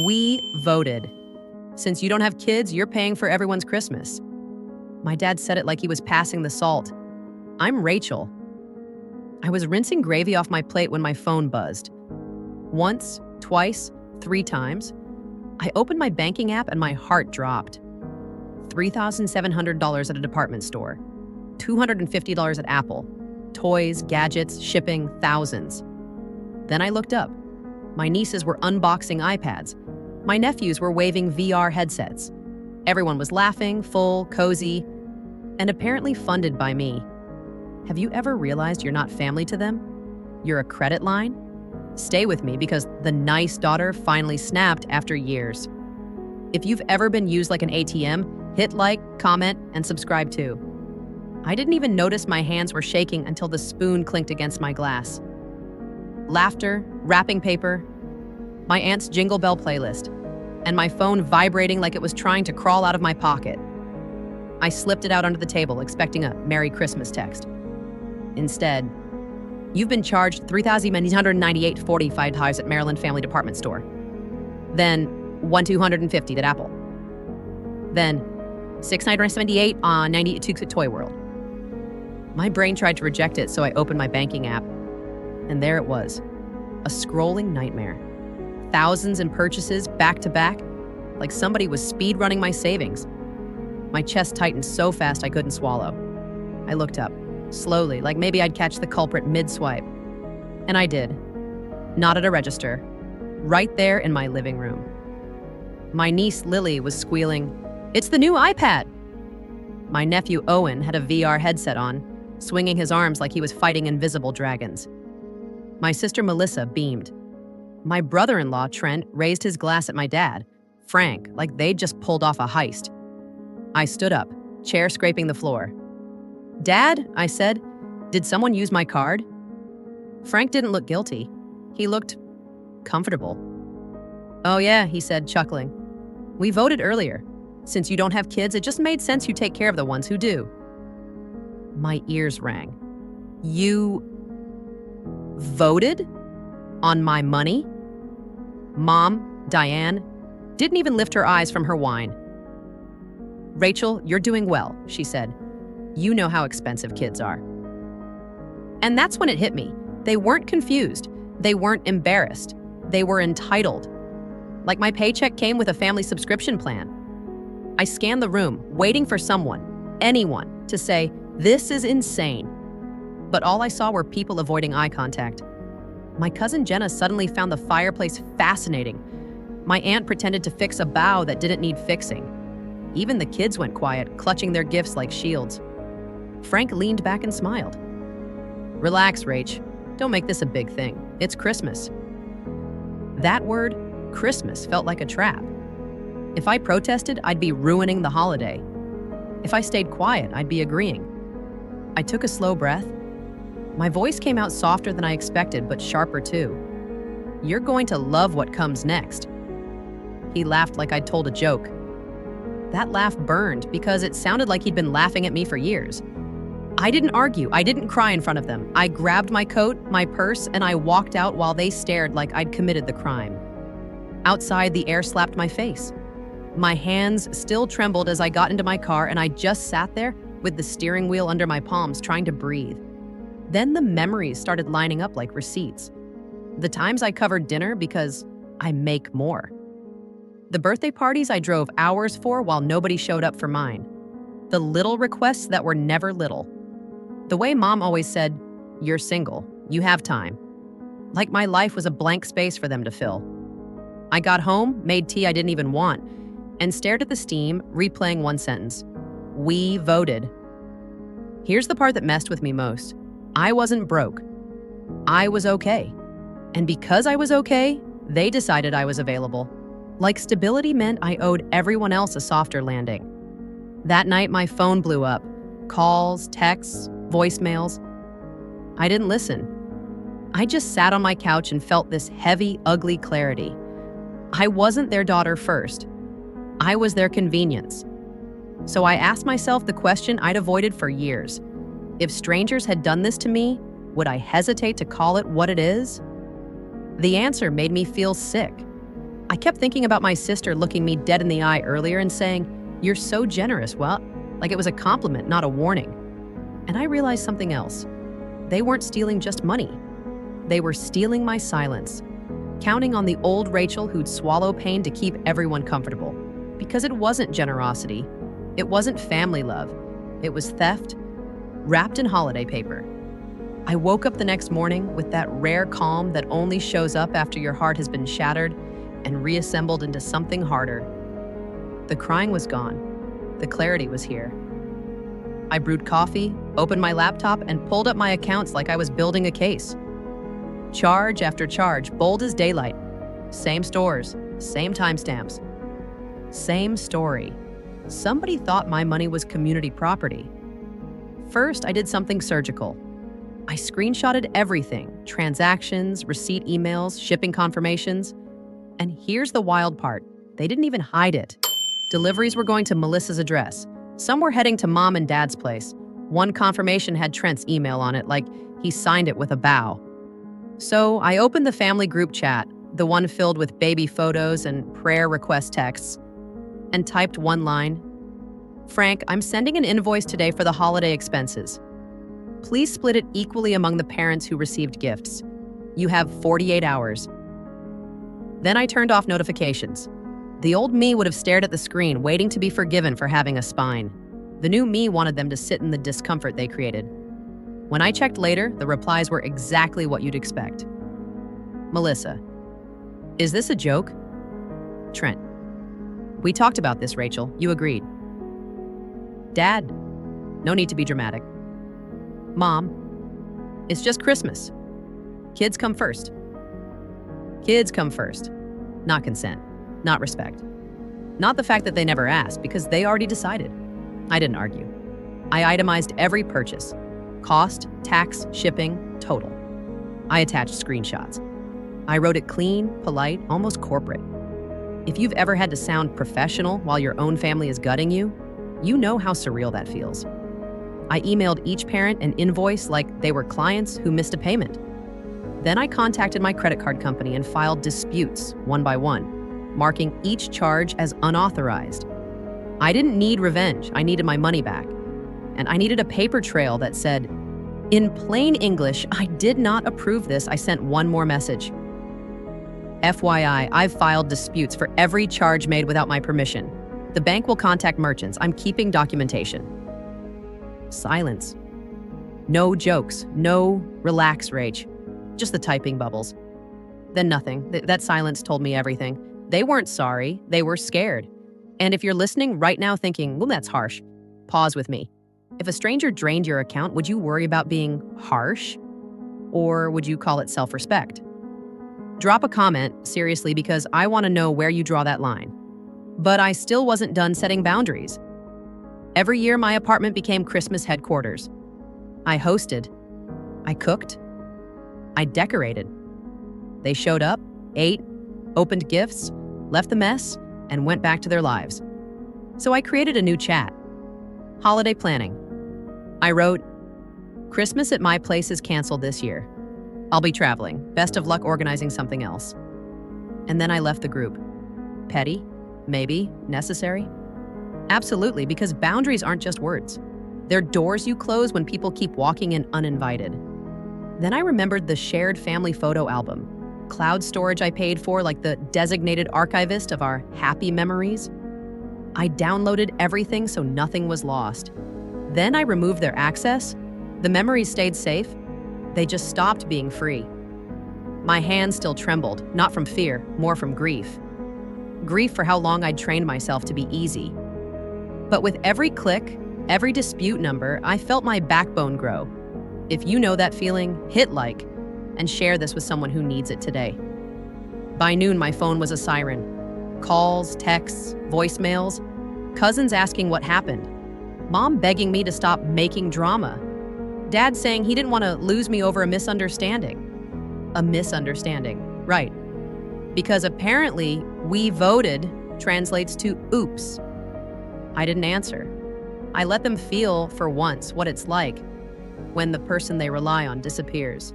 We voted. Since you don't have kids, you're paying for everyone's Christmas. My dad said it like he was passing the salt. I'm Rachel. I was rinsing gravy off my plate when my phone buzzed. Once, twice, 3 times. I opened my banking app and my heart dropped. $3,700 at a department store. $250 at Apple. Toys, gadgets, shipping, thousands. Then I looked up. My nieces were unboxing iPads. My nephews were waving VR headsets. Everyone was laughing, full, cozy, and apparently funded by me. Have you ever realized you're not family to them? You're a credit line? Stay with me because the nice daughter finally snapped after years. If you've ever been used like an ATM, hit like, comment, and subscribe too. I didn't even notice my hands were shaking until the spoon clinked against my glass. Laughter, wrapping paper, my aunt's Jingle Bell playlist, and my phone vibrating like it was trying to crawl out of my pocket. I slipped it out under the table, expecting a Merry Christmas text. Instead, you've been charged $3,998.45 at Maryland Family Department Store. Then $1,250 at Apple. Then $678 on 92 at Toy World. My brain tried to reject it, so I opened my banking app. And there it was, a scrolling nightmare. Thousands in purchases back to back, like somebody was speed running my savings. My chest tightened so fast I couldn't swallow. I looked up, slowly, like maybe I'd catch the culprit mid-swipe. And I did. Not at a register, right there in my living room. My niece Lily was squealing, "It's the new iPad!" My nephew Owen had a VR headset on, swinging his arms like he was fighting invisible dragons. My sister Melissa beamed. My brother-in-law, Trent, raised his glass at my dad, Frank, like they'd just pulled off a heist. I stood up, chair scraping the floor. "Dad," I said, "did someone use my card?" Frank didn't look guilty. He looked comfortable. "Oh yeah," he said, chuckling. "We voted earlier. Since you don't have kids, it just made sense you take care of the ones who do." My ears rang. You voted? On my money? Mom, Diane, didn't even lift her eyes from her wine. "Rachel, you're doing well," she said. "You know how expensive kids are." And that's when it hit me. They weren't confused. They weren't embarrassed. They were entitled. Like my paycheck came with a family subscription plan. I scanned the room, waiting for someone, anyone, to say, "This is insane." But all I saw were people avoiding eye contact. My cousin Jenna suddenly found the fireplace fascinating. My aunt pretended to fix a bow that didn't need fixing. Even the kids went quiet, clutching their gifts like shields. Frank leaned back and smiled. "Relax, Rach. Don't make this a big thing. It's Christmas." That word, Christmas, felt like a trap. If I protested, I'd be ruining the holiday. If I stayed quiet, I'd be agreeing. I took a slow breath. My voice came out softer than I expected, but sharper too. "You're going to love what comes next." He laughed like I'd told a joke. That laugh burned because it sounded like he'd been laughing at me for years. I didn't argue. I didn't cry in front of them. I grabbed my coat, my purse, and I walked out while they stared like I'd committed the crime. Outside, the air slapped my face. My hands still trembled as I got into my car, and I just sat there with the steering wheel under my palms, trying to breathe. Then the memories started lining up like receipts. The times I covered dinner because I make more. The birthday parties I drove hours for while nobody showed up for mine. The little requests that were never little. The way Mom always said, "You're single, you have time." Like my life was a blank space for them to fill. I got home, made tea I didn't even want, and stared at the steam, replaying one sentence. We voted. Here's the part that messed with me most. I wasn't broke. I was okay. And because I was okay, they decided I was available. Like stability meant I owed everyone else a softer landing. That night, my phone blew up. Calls, texts, voicemails. I didn't listen. I just sat on my couch and felt this heavy, ugly clarity. I wasn't their daughter first. I was their convenience. So I asked myself the question I'd avoided for years. If strangers had done this to me, would I hesitate to call it what it is? The answer made me feel sick. I kept thinking about my sister looking me dead in the eye earlier and saying, "You're so generous." Well, like it was a compliment, not a warning. And I realized something else. They weren't stealing just money. They were stealing my silence, counting on the old Rachel who'd swallow pain to keep everyone comfortable. Because it wasn't generosity. It wasn't family love. It was theft, wrapped in holiday paper. I woke up the next morning with that rare calm that only shows up after your heart has been shattered and reassembled into something harder. The crying was gone. The clarity was here. I brewed coffee, opened my laptop, and pulled up my accounts like I was building a case. Charge after charge, bold as daylight. Same stores, same timestamps. Same story. Somebody thought my money was community property. First, I did something surgical. I screenshotted everything: transactions, receipt emails, shipping confirmations. And here's the wild part. They didn't even hide it. Deliveries were going to Melissa's address. Some were heading to Mom and Dad's place. One confirmation had Trent's email on it, like he signed it with a bow. So I opened the family group chat, the one filled with baby photos and prayer request texts, and typed one line: "Frank, I'm sending an invoice today for the holiday expenses. Please split it equally among the parents who received gifts. You have 48 hours. Then I turned off notifications. The old me would have stared at the screen, waiting to be forgiven for having a spine. The new me wanted them to sit in the discomfort they created. When I checked later, the replies were exactly what you'd expect. Melissa: "Is this a joke?" Trent: "We talked about this, Rachel. You agreed." Dad: "No need to be dramatic." Mom: "It's just Christmas. Kids come first." Kids come first. Not consent. Not respect. Not the fact that they never asked, because they already decided. I didn't argue. I itemized every purchase: cost, tax, shipping, total. I attached screenshots. I wrote it clean, polite, almost corporate. If you've ever had to sound professional while your own family is gutting you, you know how surreal that feels. I emailed each parent an invoice like they were clients who missed a payment. Then I contacted my credit card company and filed disputes one by one, marking each charge as unauthorized. I didn't need revenge. I needed my money back. And I needed a paper trail that said, "In plain English, I did not approve this." I sent one more message. "FYI, I've filed disputes for every charge made without my permission. The bank will contact merchants. I'm keeping documentation." Silence. No jokes. No "relax, Rach." Just the typing bubbles. Then nothing. That silence told me everything. They weren't sorry. They were scared. And if you're listening right now thinking, "Well, that's harsh," pause with me. If a stranger drained your account, would you worry about being harsh? Or would you call it self-respect? Drop a comment, seriously, because I want to know where you draw that line. But I still wasn't done setting boundaries. Every year, my apartment became Christmas headquarters. I hosted. I cooked. I decorated. They showed up, ate, opened gifts, left the mess, and went back to their lives. So I created a new chat. Holiday planning. I wrote, "Christmas at my place is canceled this year. I'll be traveling. Best of luck organizing something else." And then I left the group. Petty? Maybe. Necessary? Absolutely, because boundaries aren't just words. They're doors you close when people keep walking in uninvited. Then I remembered the shared family photo album. Cloud storage I paid for, like the designated archivist of our happy memories. I downloaded everything so nothing was lost. Then I removed their access. The memories stayed safe. They just stopped being free. My hands still trembled, not from fear, more from grief. Grief for how long I'd trained myself to be easy. But with every click, every dispute number, I felt my backbone grow. If you know that feeling, hit like and share this with someone who needs it today. By noon, my phone was a siren. Calls, texts, voicemails, cousins asking what happened, Mom begging me to stop making drama, Dad saying he didn't want to lose me over a misunderstanding. A misunderstanding, right. Because apparently, "we voted" translates to "oops." I didn't answer. I let them feel, for once, what it's like when the person they rely on disappears.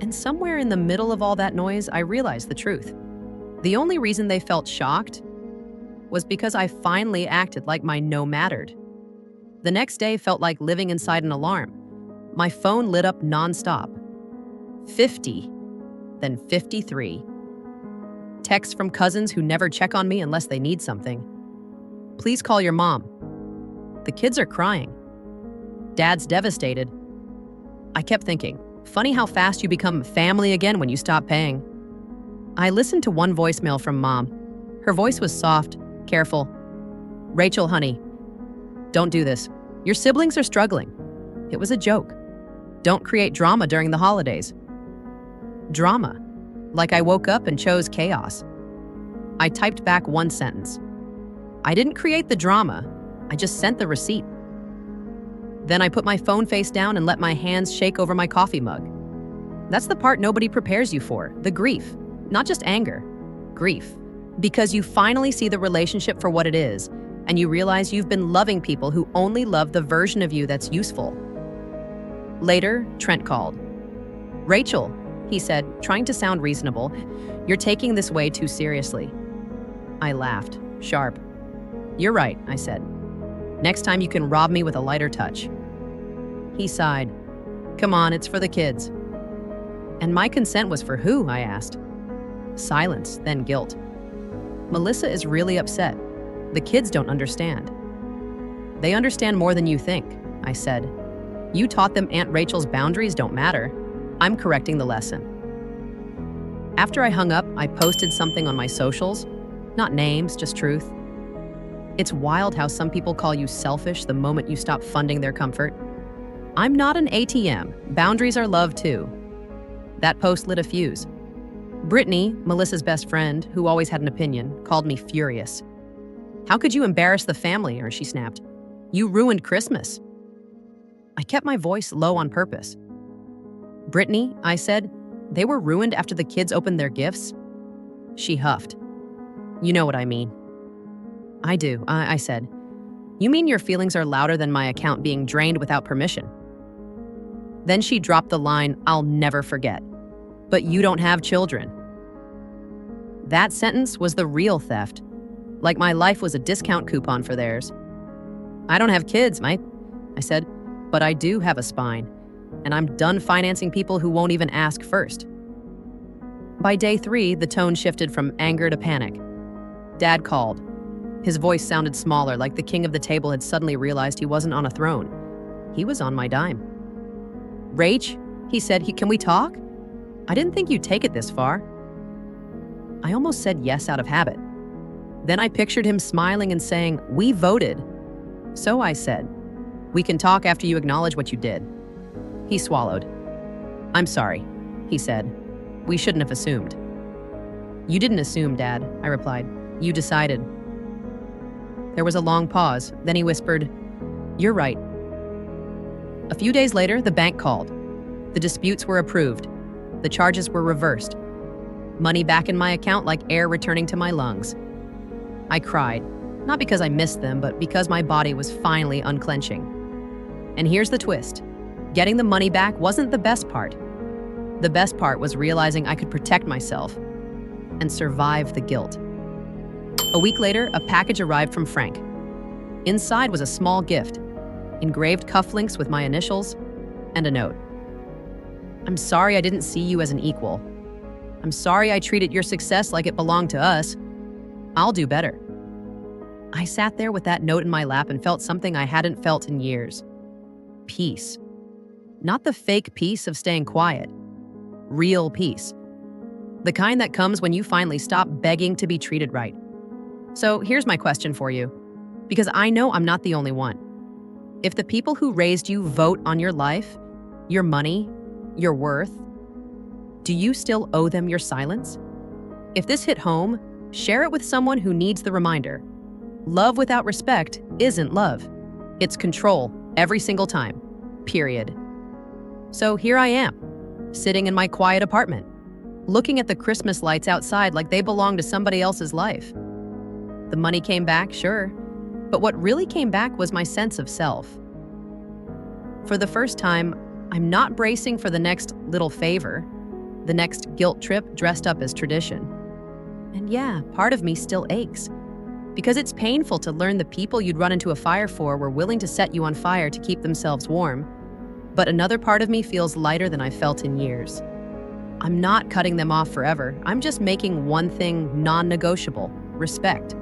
And somewhere in the middle of all that noise, I realized the truth. The only reason they felt shocked was because I finally acted like my no mattered. The next day felt like living inside an alarm. My phone lit up nonstop. 50, then 53. Texts from cousins who never check on me unless they need something. Please call your mom. The kids are crying. Dad's devastated. I kept thinking, funny how fast you become family again when you stop paying. I listened to one voicemail from Mom. Her voice was soft, careful. Rachel, honey, don't do this. Your siblings are struggling. It was a joke. Don't create drama during the holidays. Drama. Like I woke up and chose chaos. I typed back one sentence. I didn't create the drama. I just sent the receipt. Then I put my phone face down and let my hands shake over my coffee mug. That's the part nobody prepares you for, the grief. Not just anger, grief. Because you finally see the relationship for what it is, and you realize you've been loving people who only love the version of you that's useful. Later, Trent called. Rachel, he said, trying to sound reasonable, you're taking this way too seriously. I laughed, sharp. You're right, I said. Next time you can rob me with a lighter touch. He sighed. Come on, it's for the kids. And my consent was for who, I asked. Silence, then guilt. Melissa is really upset. The kids don't understand. They understand more than you think, I said. You taught them Aunt Rachel's boundaries don't matter. I'm correcting the lesson. After I hung up, I posted something on my socials. Not names, just truth. It's wild how some people call you selfish the moment you stop funding their comfort. I'm not an ATM. Boundaries are love too. That post lit a fuse. Brittany, Melissa's best friend, who always had an opinion, called me furious. How could you embarrass the family, or she snapped. You ruined Christmas. I kept my voice low on purpose. Brittany, I said, they were ruined after the kids opened their gifts? She huffed. You know what I mean. I do, I said. You mean your feelings are louder than my account being drained without permission? Then she dropped the line, I'll never forget. But you don't have children. That sentence was the real theft. Like my life was a discount coupon for theirs. I don't have kids, Mike, I said, but I do have a spine, and I'm done financing people who won't even ask first. By day 3, the tone shifted from anger to panic. Dad called. His voice sounded smaller, like the king of the table had suddenly realized he wasn't on a throne. He was on my dime. Rach, he said, can we talk? I didn't think you'd take it this far. I almost said yes out of habit. Then I pictured him smiling and saying, we voted. So I said, we can talk after you acknowledge what you did. He swallowed. I'm sorry, he said. We shouldn't have assumed. You didn't assume, Dad, I replied. You decided. There was a long pause. Then he whispered, you're right. A few days later, the bank called. The disputes were approved. The charges were reversed. Money back in my account like air returning to my lungs. I cried, not because I missed them, but because my body was finally unclenching. And here's the twist. Getting the money back wasn't the best part. The best part was realizing I could protect myself and survive the guilt. A week later, a package arrived from Frank. Inside was a small gift, engraved cufflinks with my initials, and a note. I'm sorry I didn't see you as an equal. I'm sorry I treated your success like it belonged to us. I'll do better. I sat there with that note in my lap and felt something I hadn't felt in years. Peace. Not the fake peace of staying quiet. Real peace. The kind that comes when you finally stop begging to be treated right. So here's my question for you, because I know I'm not the only one. If the people who raised you vote on your life, your money, your worth, do you still owe them your silence? If this hit home, share it with someone who needs the reminder. Love without respect isn't love. It's control every single time. Period. So here I am, sitting in my quiet apartment, looking at the Christmas lights outside like they belong to somebody else's life. The money came back, sure, but what really came back was my sense of self. For the first time, I'm not bracing for the next little favor, the next guilt trip dressed up as tradition. And yeah, part of me still aches. Because it's painful to learn the people you'd run into a fire for were willing to set you on fire to keep themselves warm. But another part of me feels lighter than I've felt in years. I'm not cutting them off forever. I'm just making one thing non-negotiable: respect.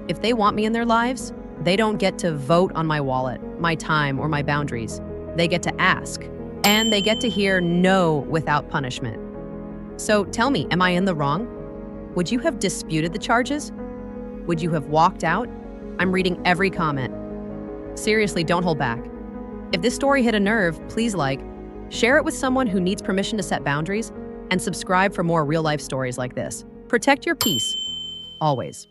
If they want me in their lives, they don't get to vote on my wallet, my time, or my boundaries. They get to ask. And they get to hear no without punishment. So tell me, am I in the wrong? Would you have disputed the charges? Would you have walked out? I'm reading every comment. Seriously, don't hold back. If this story hit a nerve, please share it with someone who needs permission to set boundaries, and subscribe for more real-life stories like this. Protect your peace, always.